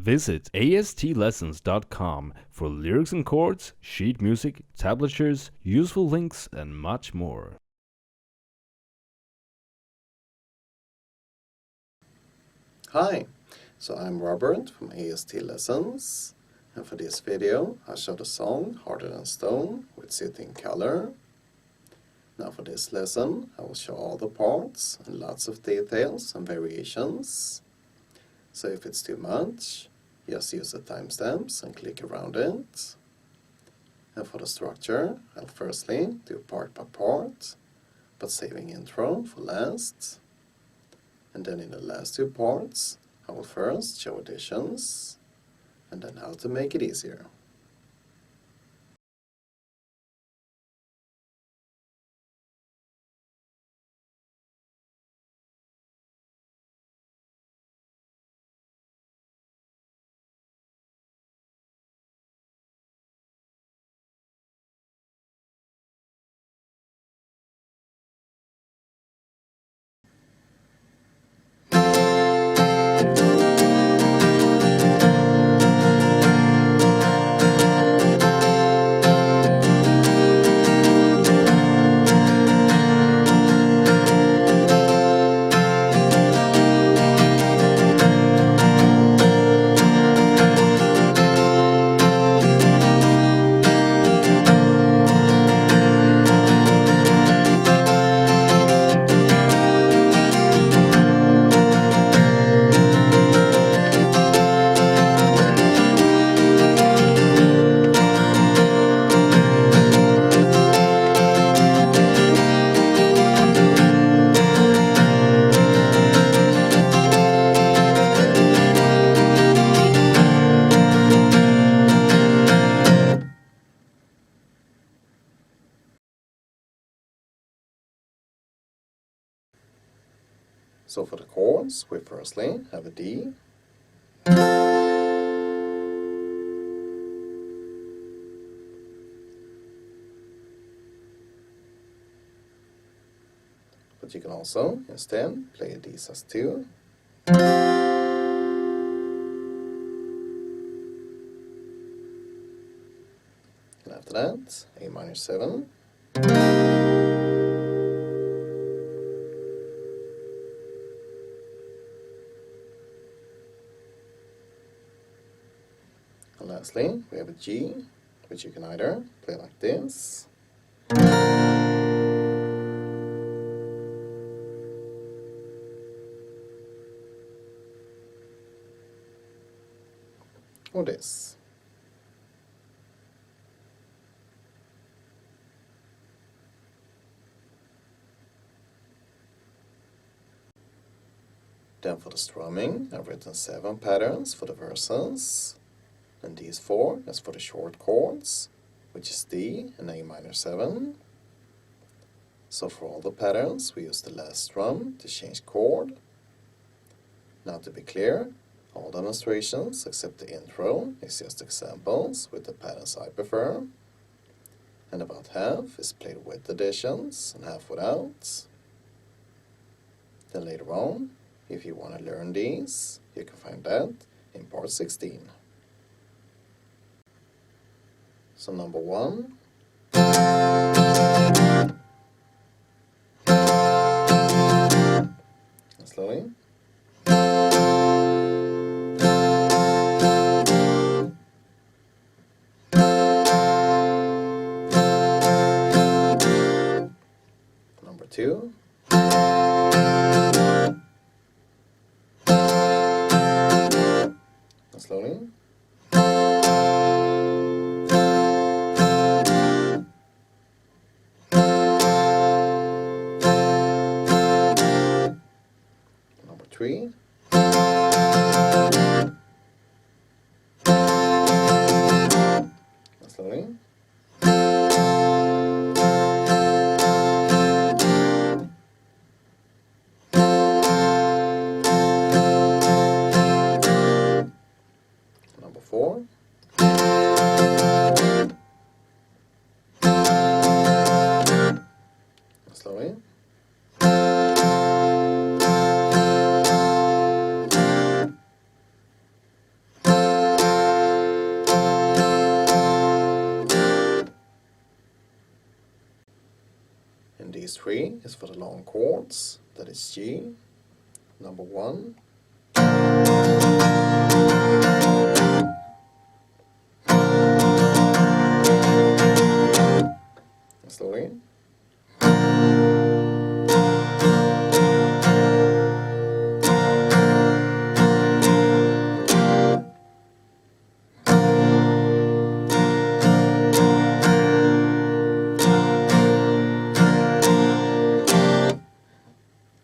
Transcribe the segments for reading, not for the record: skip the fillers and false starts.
Visit astlessons.com for lyrics and chords, sheet music, tablatures, useful links, and much more. Hi, so I'm Robert from AST Lessons, and for this video I show the song Harder Than Stone with City in Color. Now for this lesson I will show all the parts and lots of details and variations. So if it's too much, just use the timestamps and click around it. And for the structure, I'll firstly do part by part, but saving intro for last. And then in the last two parts, I will first show additions, and then how to make it easier. So for the chords, we firstly have a D, but you can also instead play a D sus2, and after that A minor 7, and lastly we have a G, which you can either play like this, or this. Then for the strumming, I've written 7 patterns for the verses, and these 4 is for the short chords, which is D and A minor 7. So for all the patterns, we use the last strum to change chord. Now to be clear, all demonstrations except the intro is just examples with the patterns I prefer, and about half is played with additions and half without. Then later on, if you want to learn these, you can find that in part 16. So number 1. And slowly. Number 2. And slowly. Number 3. And slowly. Number 4. And slowly. These three is for the long chords. That is G, number 1, and slowly.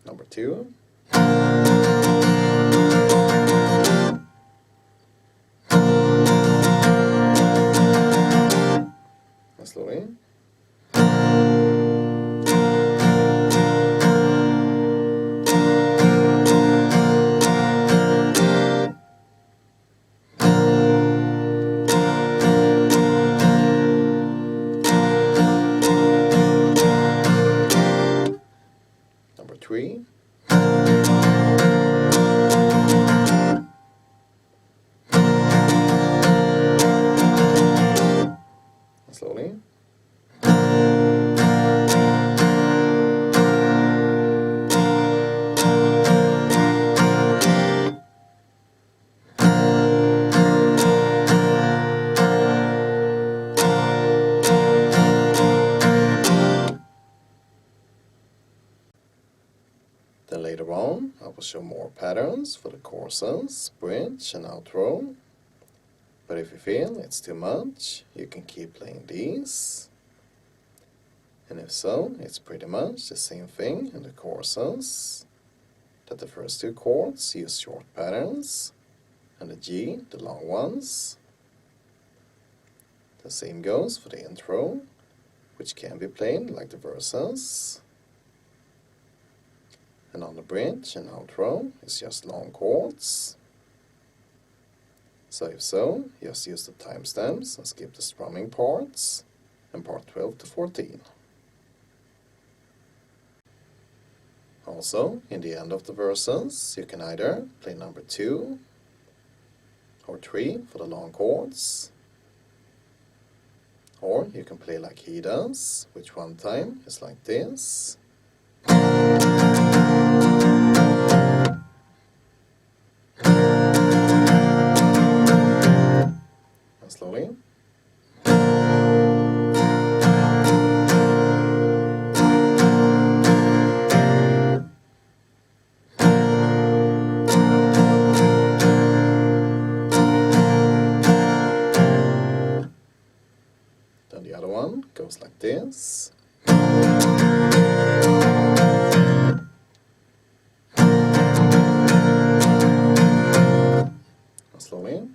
Number 2. And slowly. Number 3. And slowly. Then later on, I will show more patterns for the choruses, bridge and outro. But if you feel it's too much, you can keep playing these. And if so, it's pretty much the same thing in the choruses. That the first two chords use short patterns, and the G, the long ones. The same goes for the intro, which can be played like the verses. And on the bridge and outro, it's just long chords. So if so, just use the timestamps and skip the strumming parts and part 12 to 14. Also, in the end of the verses, you can either play number 2 or 3 for the long chords, or you can play like he does, which one time is like this. And slowly. Then the other one goes like this. And slowly.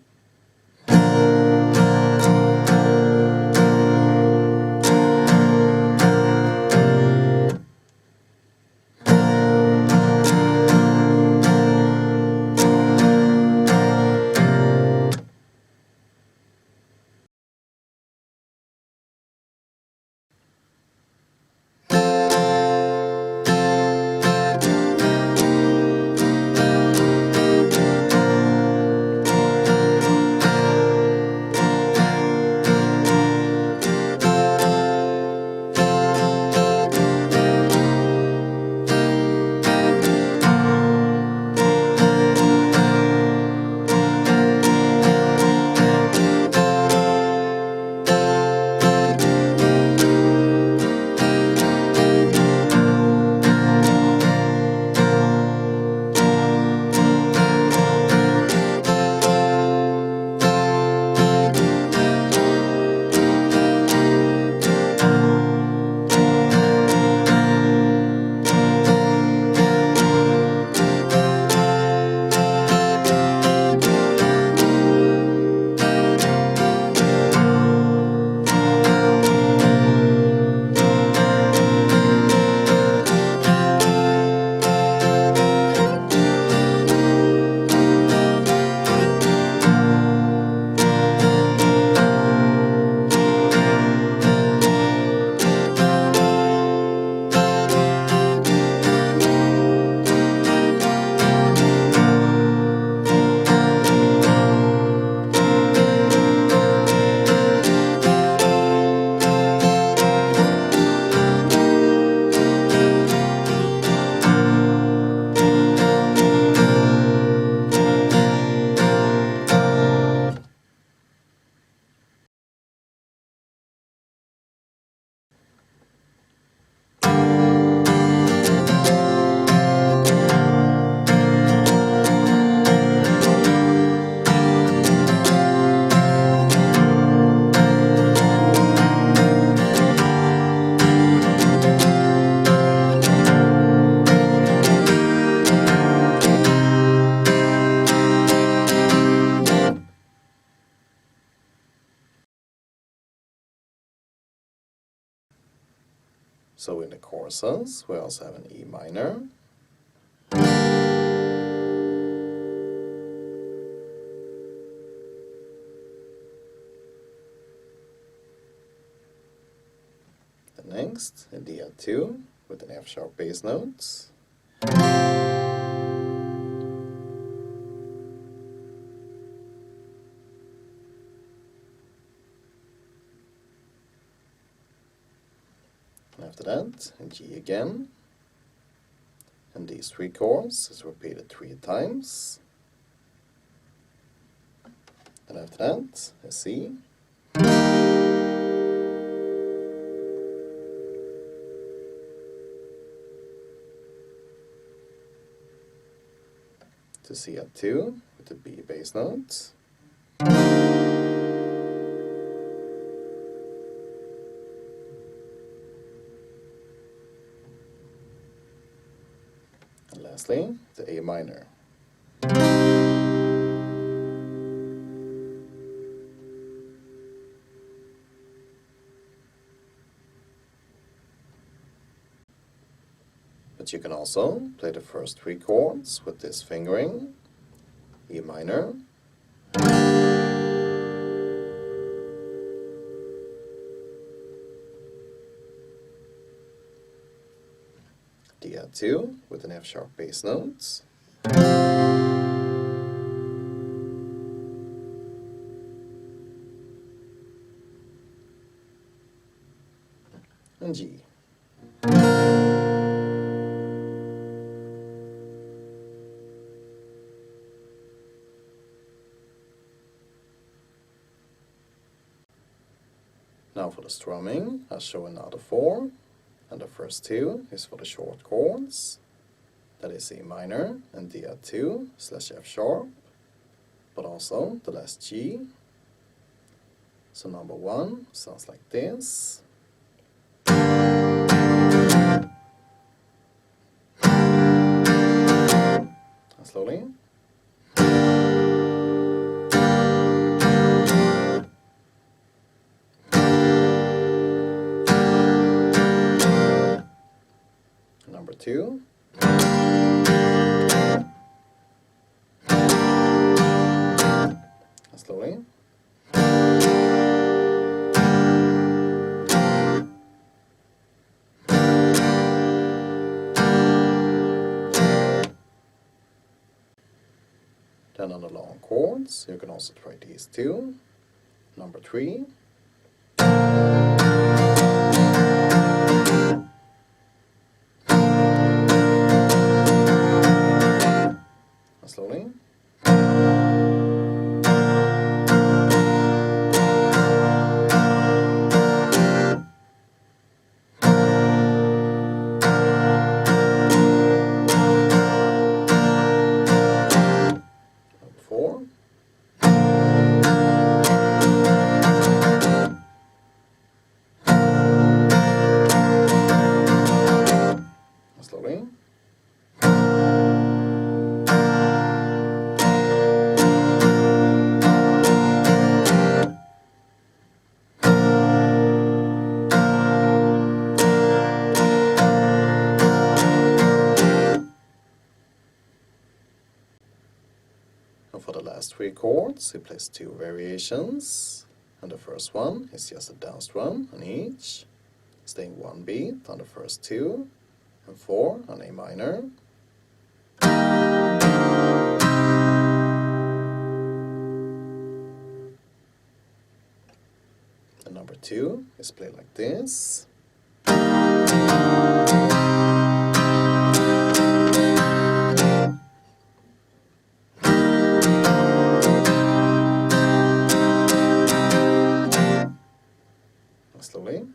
So in the choruses, we also have an E minor, the next a D add 2 with an F sharp bass note, and after that a G again, and these 3 chords is repeated 3 times, and after that a C, to C add 2 with the B bass note, and lastly the A minor. But you can also play the first 3 chords with this fingering, E minor, D add 2 with an F sharp bass note, and G. Now for the strumming, I'll show another 4, and the first 2 is for the short chords, that is E minor and D add 2 / F sharp, but also the last G. So number 1 sounds like this. And slowly. Number 2. And slowly. Then on the long chords, you can also try these 2. Number 3. And slowly. Number 4. And slowly. And for the last 3 chords, he plays 2 variations, and the first one is just a down strum on each, staying 1 beat on the first 2, and 4 on A minor. And number 2 is played like this. Slowly.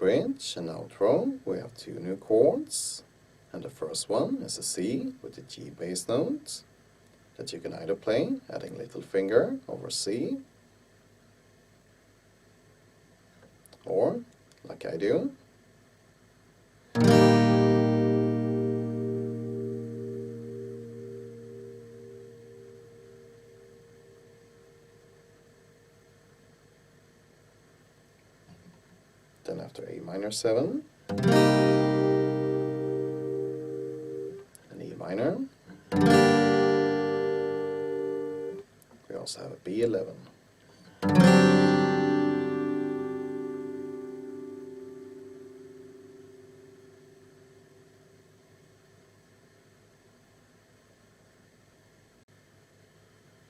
bridge and outro, we have two new chords. And the first one is a C with a G bass note that you can either play adding little finger over C, or, like I do, then after A minor 7, an E minor, we also have a B11.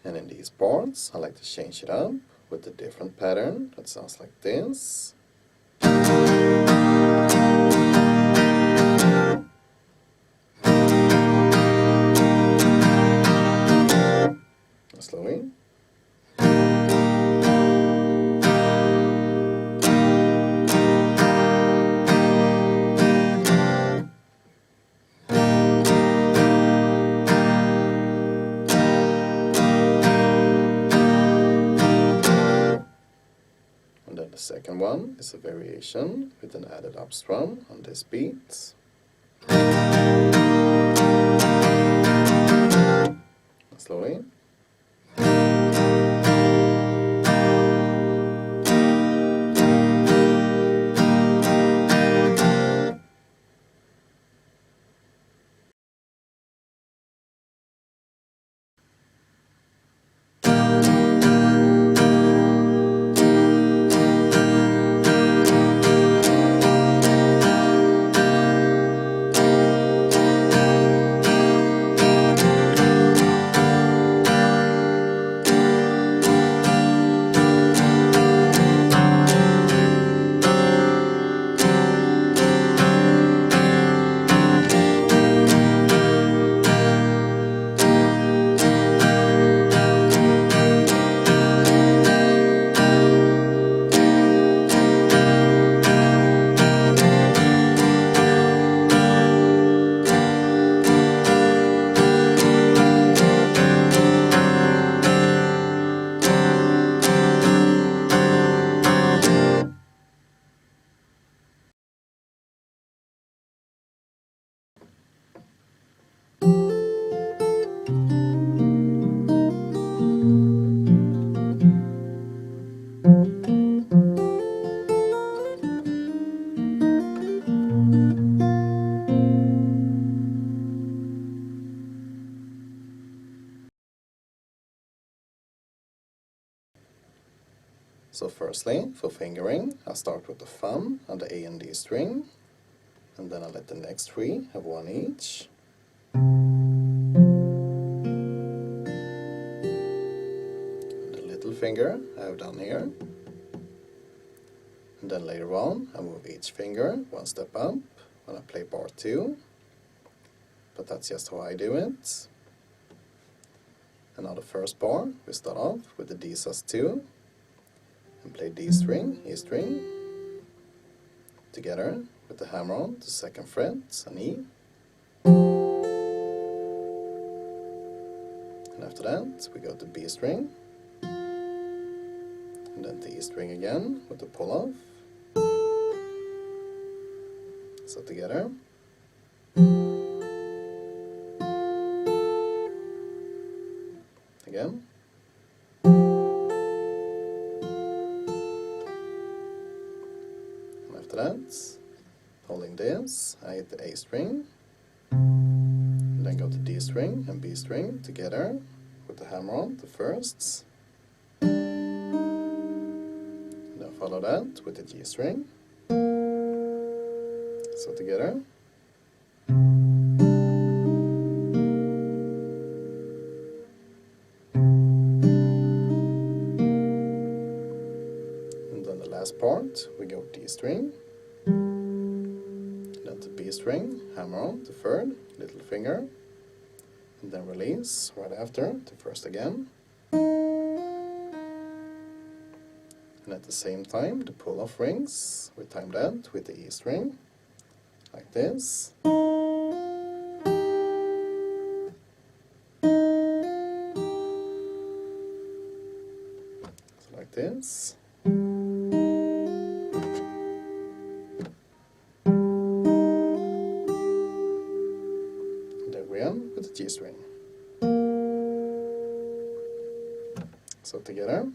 And in these parts, I like to change it up with a different pattern that sounds like this. Slowly. And then the second one is a variation with an added up strum on this beat. Slowly. So firstly, for fingering, I start with the thumb on the A and D string, and then I let the next three have one each. And the little finger I have down here. And then later on, I move each finger one step up when I play part 2. But that's just how I do it. And now the first bar, we start off with the D sus2 and play D string, E string together with the hammer on the 2nd fret and E. And after that, we go to B string, and then to E string again with the pull off. So together. Again. And after that, holding this, I hit the A string, and then go to D string and B string together with the hammer on, the firsts. And then follow that with the G string. So together. And then the last part, we go D string, then to B string, hammer on the 3rd, little finger, and then release right after to 1st again. And at the same time, the pull-off rings, we time that with the E string, like this. So like this. And then we end with the G string. So together.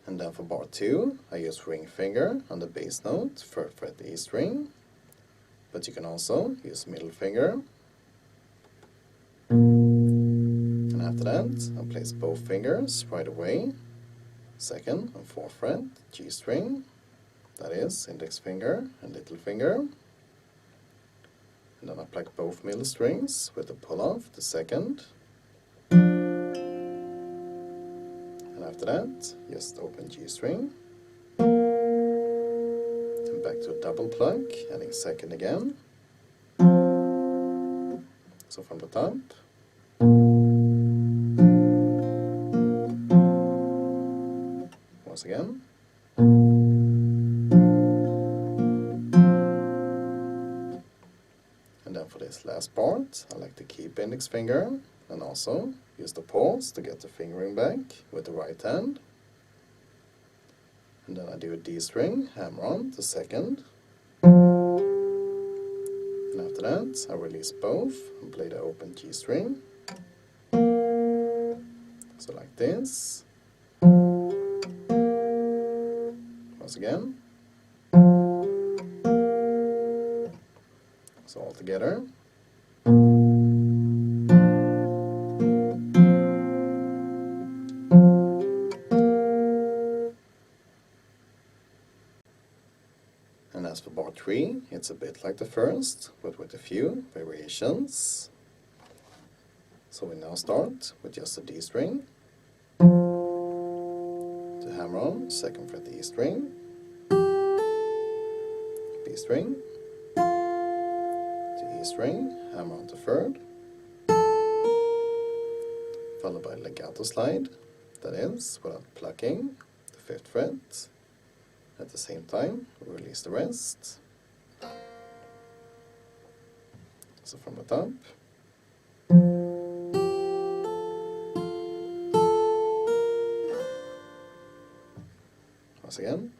And then for bar 2, I use ring finger on the bass note, 3rd fret E string, but you can also use middle finger. And after that, I place both fingers right away, 2nd and 4th fret, G string, that is index finger and little finger. And then I pluck both middle strings with the pull-off, the 2nd. And after that, just open G string. And back to a double pluck, adding 2nd again. So from the top. Once again. And then for this last part, I like to keep index finger and also use the pause to get the fingering back with the right hand. And then I do a D string, hammer on the 2nd. And after that, I release both and play the open G string. So like this. Once again. So all together. And as for bar 3, it's a bit like the first, but with a few variations. So we now start with just a D string, to hammer on 2nd fret E string, B string, to E string, hammer on to 3rd, followed by legato slide, that is, without plucking, the 5th fret. At the same time, we release the rest. So from the top. Once again.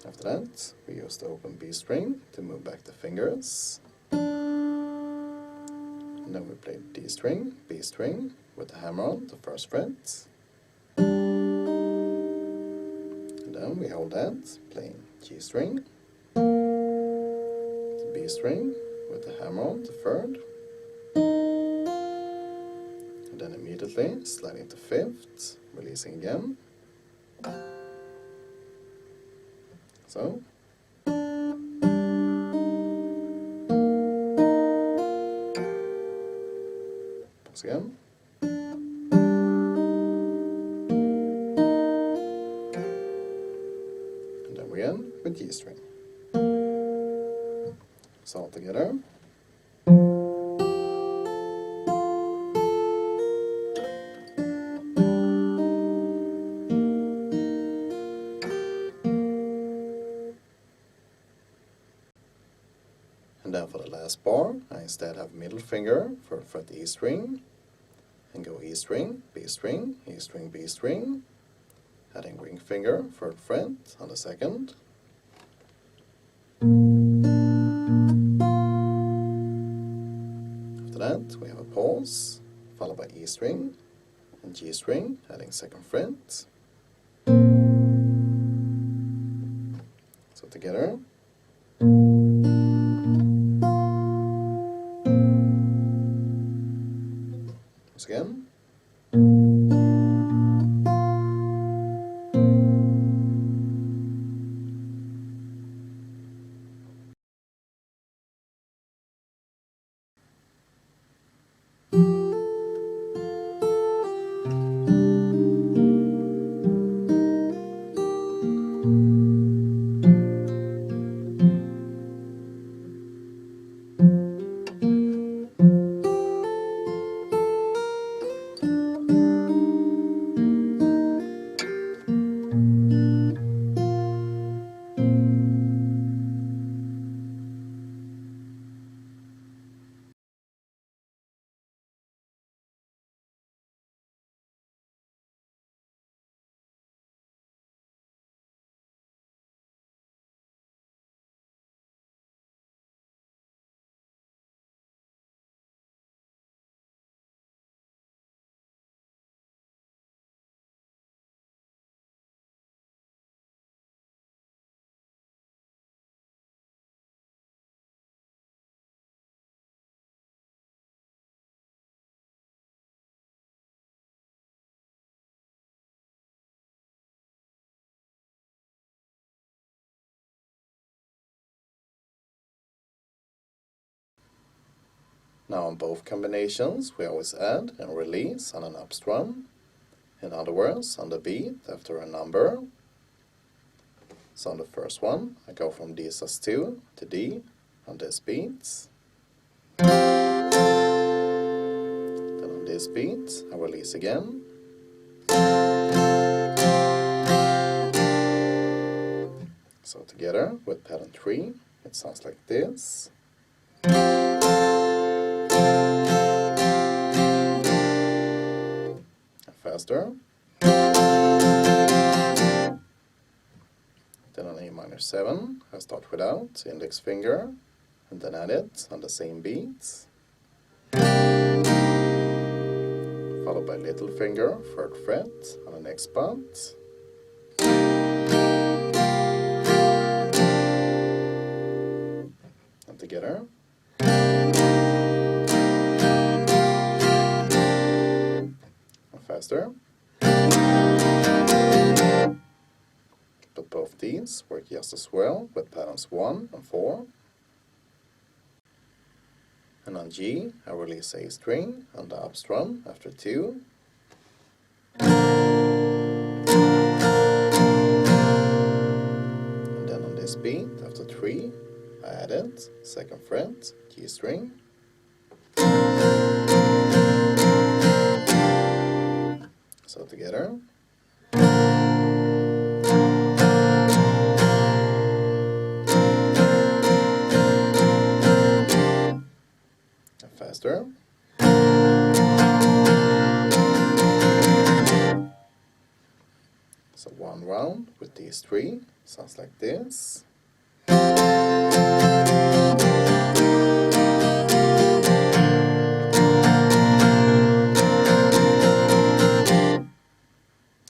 After that, we use the open B string to move back the fingers. And then we play D string, B string, with the hammer on the 1st fret. And then we hold that, playing G string, the B string, with the hammer on the 3rd. And then immediately sliding to 5th, releasing again. So. Once again. And then we end with G string. So all together. And then for the last bar, I instead have middle finger for fret E string, and go E string, B string, E string, B string, adding ring finger, 3rd fret on the 2nd. After that, we have a pause, followed by E string and G string, adding 2nd fret. So together. Once again. Now on both combinations we always add and release on an up strum. In other words, on the beat after a number. So on the first one I go from D sus2 to D on this beat. Then on this beat I release again. So together with pattern 3 it sounds like this. Faster. Then on A minor 7 I start without index finger and then add it on the same beat, followed by little finger, 3rd fret on the next spot, and together. And faster. But both these work just as well with patterns 1 and 4. And on G, I release A string on the up strum after 2. And then on this beat, after 3, I add it, 2nd fret, G string. So together. Faster. So one round with these 3 sounds like this.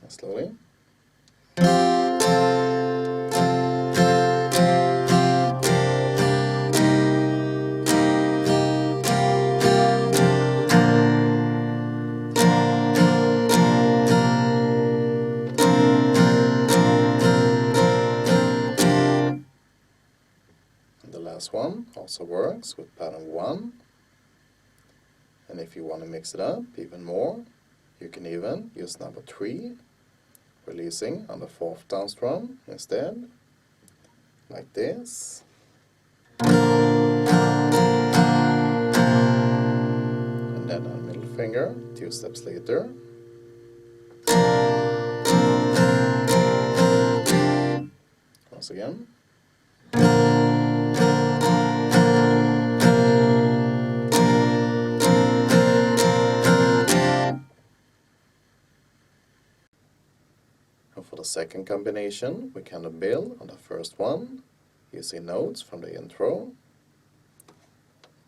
And slowly. This one also works with pattern 1, and if you want to mix it up even more, you can even use number 3, releasing on the 4th down strum instead, like this. And then on middle finger, 2 steps later. Once again. And for the second combination, we can build on the first one using notes from the intro.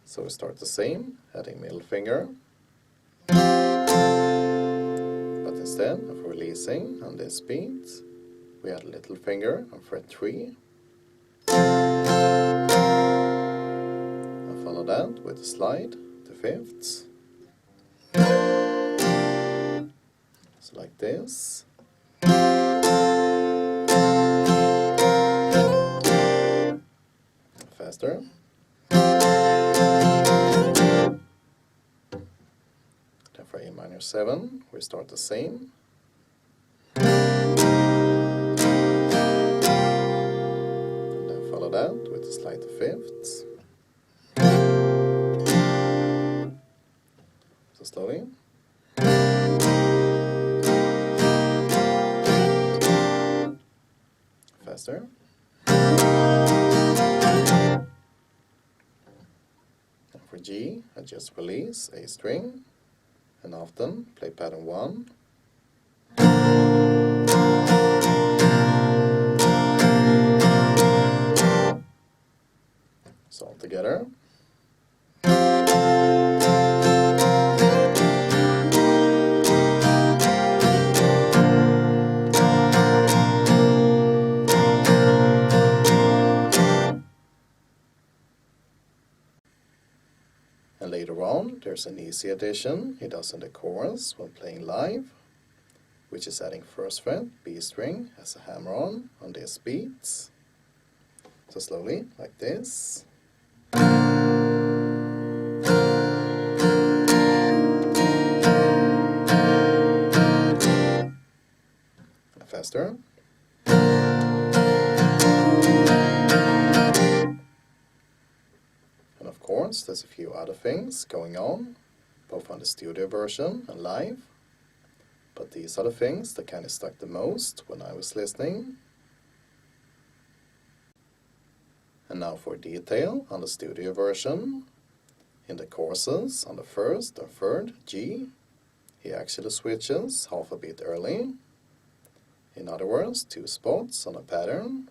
So we start the same, adding middle finger. But instead of releasing on this beat, we add little finger on fret 3. And follow that with a slide to 5th. So like this. Faster. Then for A minor 7, we start the same. And then follow that with a slide to 5th. So slowly. Faster. And for G, I just release A string and often play pattern 1. So all together. And later on, there's an easy addition he does in the chorus when playing live, which is adding 1st fret, B string, as a hammer-on this beat. So slowly, like this. faster. And of course, there's a few other things going on, both on the studio version and live. But these are the things that kind of stuck the most when I was listening. And now for detail on the studio version. In the choruses on the first and third G, he actually switches half a beat early. In other words, 2 spots on a pattern.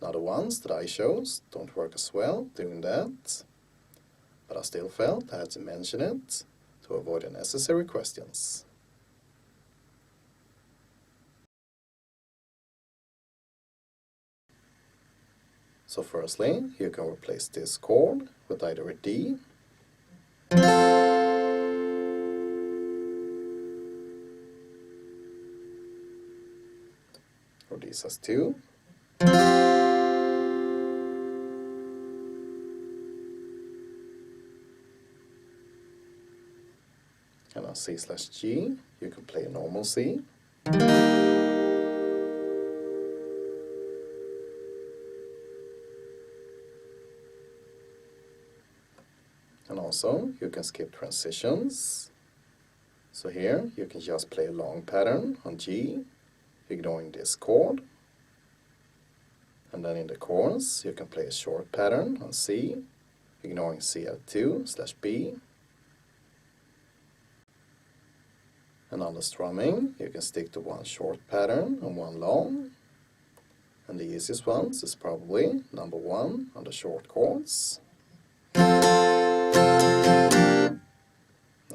Now the ones that I chose don't work as well doing that, but I still felt I had to mention it to avoid unnecessary questions. So firstly, you can replace this chord with either a D or these as 2. And on C/G, you can play a normal C. And also, you can skip transitions. So here, you can just play a long pattern on G, ignoring this chord. And then in the chorus, you can play a short pattern on C, ignoring CL2/B. And on the strumming, you can stick to one short pattern and one long. And the easiest ones is probably number 1 on the short chords. And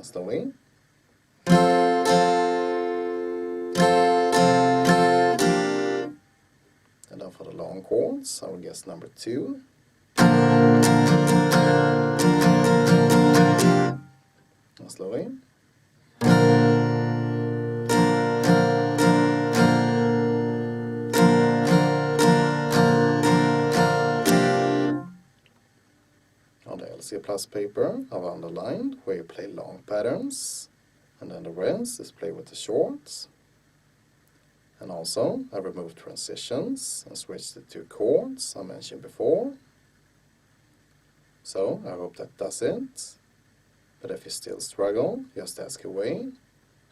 slowly. And then for the long chords, I would guess number 2. And slowly. On the LC Plus paper, I've underlined where you play long patterns, and then the rest is play with the shorts. And also, I removed transitions and switched the 2 chords I mentioned before. So, I hope that does it. But if you still struggle, just ask away,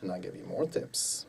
and I'll give you more tips.